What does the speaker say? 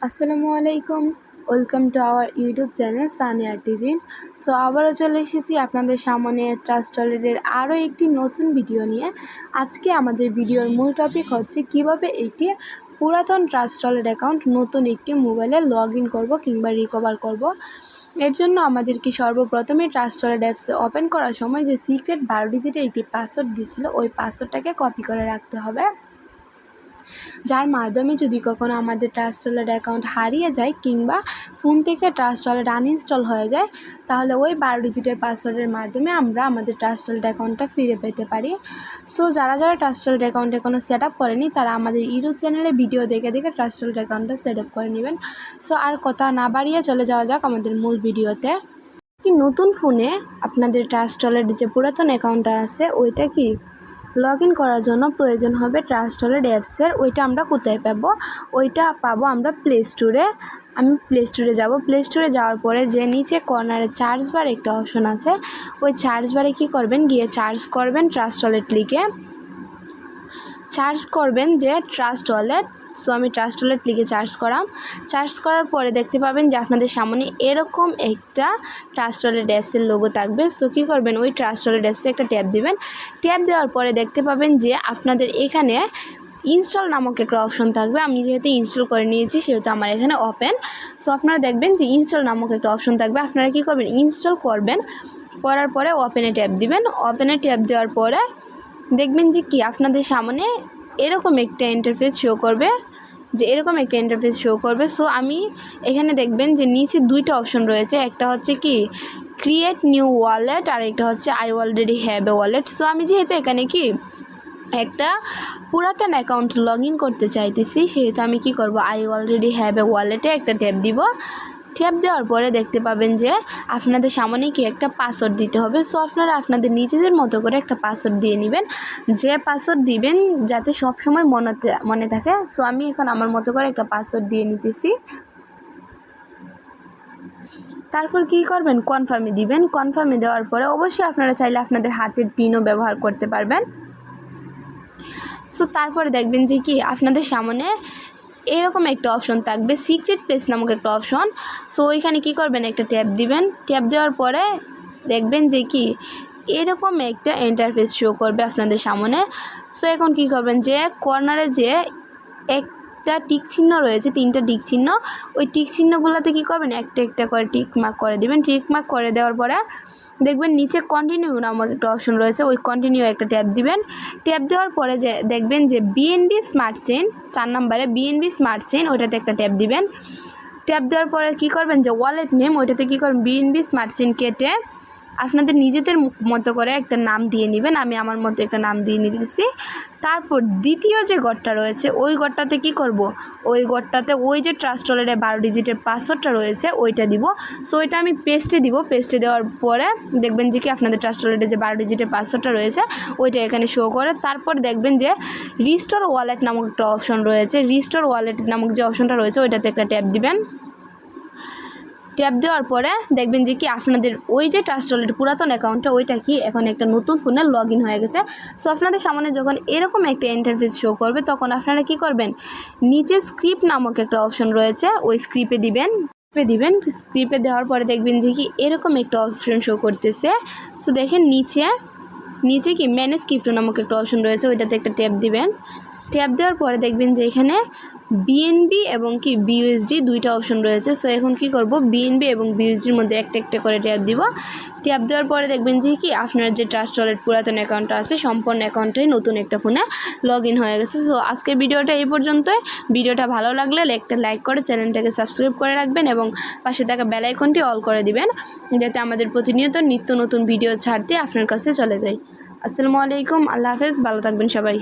আসসালামু আলাইকুম। Welcome to our YouTube channel Sania টিজিন। সো আবারও চলে এসেছি আপনাদের সামনে ট্রাস্টওয়ালেটের আরও একটি নতুন ভিডিও নিয়ে। আজকে আমাদের ভিডিওর মূল টপিক হচ্ছে কিভাবে একটি পুরাতন ট্রাস্টওয়ালেট অ্যাকাউন্ট নতুন একটি মোবাইলে লগ ইন করবো কিংবা রিকভার করব। এর জন্য আমাদেরকে সর্বপ্রথমে ট্রাস্টওয়ালেট অ্যাপসে ওপেন করার সময় যে সিক্রেট 12 ডিজিটের একটি পাসওয়ার্ড দিয়েছিল ওই পাসওয়ার্ডটাকে কপি করে রাখতে হবে, যার মাধ্যমে যদি কখনো আমাদের ট্রাস্টওয়ালেট অ্যাকাউন্ট হারিয়ে যায় কিংবা ফোন থেকে ট্রাস্টওয়ালেট আনইনস্টল হয়ে যায়, তাহলে ওই 12 ডিজিটের পাসওয়ার্ডের মাধ্যমে আমরা আমাদের ট্রাস্টওয়ালেট অ্যাকাউন্টটা ফিরে পেতে পারি। সো যারা ট্রাস্টওয়ালেট অ্যাকাউন্ট এখনো সেট আপ করেনি তারা আমাদের ইউটিউব চ্যানেলে ভিডিও দেখে দেখে ট্রাস্টওয়ালেট অ্যাকাউন্টটা সেট আপ করে নেবেন। সো আর কথা না বাড়িয়ে চলে যাওয়া যাক আমাদের মূল ভিডিওতে। কি নতুন ফোনে আপনাদের ট্রাস্টওয়ালেট যে পুরাতন অ্যাকাউন্টটা আছে ওইটা কি লগ ইন করার জন্য প্রয়োজন হবে ট্রাস্টওয়ালেট অ্যাপসের। ওইটা আমরা কোথায় পাবো? ওইটা পাবো আমরা প্লে স্টোরে। আমি প্লে স্টোরে যাব। প্লে স্টোরে যাওয়ার পরে যে নিচে কর্নারে সার্চ বার একটা অপশন আছে, ওই সার্চ বারে কী করবেন, গিয়ে সার্চ করবেন ট্রাস্টওয়ালেট লিখে সার্চ করবেন যে ট্রাস্টওয়ালেট। সো আমি ট্রাস্টওয়ালেট লিখে সার্চ করার পরে দেখতে পাবেন যে আপনাদের সামনে এরকম একটা ট্রাস্টওয়ালেট অ্যাপসের লোগো থাকবে। সো কী করবেন, ওই ট্রাস্টওয়ালেট অ্যাপসে একটা ট্যাপ দিবেন। ট্যাপ দেওয়ার পরে দেখতে পাবেন যে আপনাদের এখানে ইনস্টল নামক একটা অপশন থাকবে। আমি যেহেতু ইনস্টল করে নিয়েছি সেহেতু আমার এখানে ওপেন। সো আপনারা দেখবেন যে ইনস্টল নামক একটা অপশন থাকবে। আপনারা কী করবেন, ইনস্টল করবেন, করার পরে ওপেনে ট্যাপ দিবেন। ওপেনে ট্যাপ দেওয়ার পরে দেখবেন যে কি আপনাদের সামনে এরকম একটা ইন্টারফেস শো করবে। সো আমি এখানে দেখবেন যে নিচে দুইটা অপশন রয়েছে, একটা হচ্ছে কি ক্রিয়েট নিউ ওয়ালেট আর একটা হচ্ছে I already have a wallet. So আমি যেহেতু এখানে কি একটা পুরাতন অ্যাকাউন্ট লগ ইন করতে চাইতেছি সেহেতু আমি কি করব, আই অলরেডি হ্যাভ এ ওয়ালেটে একটা ট্যাপ দিব। ট্যাপ দেওয়ার পরে দেখতে পাবেন যে আপনাদের সামনে কি একটা পাসওয়ার্ড দিতে হবে। সো আপনারা আপনাদের নিজেদের মতো করে একটা পাসওয়ার্ড দিয়ে নেবেন, যে পাসওয়ার্ড দিবেন যাতে সব সময় মনে থাকে। সো আমি এখন আমার মতো করে একটা পাসওয়ার্ড দিয়ে নিতেছি। তারপর কি করবেন, কনফার্মে দিবেন। কনফার্মে দেওয়ার পরে অবশ্যই আপনারা চাইলে আপনাদের হাতের পিনও ব্যবহার করতে পারবেন। সো তারপরে দেখবেন যে কি আপনাদের সামনে এরকম একটা অপশন থাকবে, সিক্রেট পেজ নামক একটা অপশন। সো ওইখানে কি করবেন, একটা ট্যাপ দিবেন। ট্যাপ দেওয়ার পরে দেখবেন যে কি এরকম একটা ইন্টারফেস শো করবে আপনাদের সামনে। সো এখন কি করবেন, যে কর্নারে যে একটা টিক চিহ্ন রয়েছে, 3টা টিক চিহ্ন, ওই টিক চিহ্নগুলোতে কী করবেন, একটা একটা করে টিক মার্ক করে দেবেন। টিক মার্ক করে দেওয়ার পরে দেখবেন নিচে কন্টিনিউ নামক একটা অপশন রয়েছে, ওই কন্টিনিউ একটা ট্যাপ দিবেন। ট্যাপ দেওয়ার পরে যে দেখবেন যে বিএনবি স্মার্ট চেইন 4 নম্বরে বিএনবি স্মার্ট চেইন, ওইটাতে একটা ট্যাপ দিবেন। ট্যাপ দেওয়ার পরে কী করবেন, যে ওয়ালেট নেম ওইটাতে কী করবেন, বিএনবি স্মার্ট চেইন কেটে আপনাদের নিজেদের মতো করে একটা নাম দিয়ে নেবেন। আমি আমার মতো একটা নাম দিয়ে নিতেছি। তারপর দ্বিতীয় যে ঘরটা রয়েছে ওই ঘরটাতে কি করব, ওই ঘরটাতে ওই যে ট্রাস্টওয়ালেটে 12 ডিজিটের পাসওয়ার্ডটা রয়েছে ওইটা দিব। সো ওইটা আমি পেস্টে দিব। পেস্টে দেওয়ার পরে দেখবেন যে কি আপনাদের ট্রাস্টওয়ালেটে যে 12 ডিজিটের পাসওয়ার্ডটা রয়েছে ওইটা এখানে শো করে। তারপর দেখবেন যে রিস্টোর ওয়ালেট নামক একটা অপশন রয়েছে, রিস্টোর ওয়ালেট নামক যে অপশনটা রয়েছে ওইটাতে একটা ট্যাপ দিবেন। ট্যাপ দেওয়ার পরে দেখবেন যে কি আপনাদের ওই যে ট্রাস্টওয়ালেট পুরাতন অ্যাকাউন্টটা ওইটা কি এখন একটা নতুন ফোনে লগ ইন হয়ে গেছে। সো আপনাদের সামনে যখন এরকম একটা ইন্টারফেস শো করবে তখন আপনারা কি করবেন, নিচে স্ক্রিপ্ট নামক একটা অপশন রয়েছে, ওই স্ক্রিপ্টে দিবেন। স্ক্রিপ্টে দেওয়ার পরে দেখবেন যে কি এরকম একটা অপশন শো করতেছে। সো দেখেন নিচে কি ম্যানেজ ক্রিপ্টো নামক একটা অপশন রয়েছে, ওইটাতে একটা ট্যাপ দিবেন। ট্যাপ দেওয়ার পরে দেখবেন যে এখানে বিএনবি এবং কি বিইউএসডি দুইটা অপশন রয়েছে। সো এখন কি করব, বিএনবি এবং বিইউএসডির মধ্যে একটা একটা করে ট্যাপ দিব। ট্যাপ দেওয়ার পরে দেখবেন যে কি আপনার যে ট্রাস্টওয়ালেট পুরাতন অ্যাকাউন্টটা আছে সম্পূর্ণ অ্যাকাউন্টটাই নতুন একটা ফোনে লগ ইন হয়ে গেছে। সো আজকের ভিডিওটা এই পর্যন্তই। ভিডিওটা ভালো লাগলে একটা লাইক করে চ্যানেলটাকে সাবস্ক্রাইব করে রাখবেন এবং পাশে থাকা বেল আইকনটি অল করে দিবেন, যাতে আমাদের প্রতিনিয়ত নিত্য নতুন ভিডিও ছাড়তে আপনার কাছে চলে যায়। আসসালামু আলাইকুম, আল্লাহ হাফেজ, ভালো থাকবেন সবাই।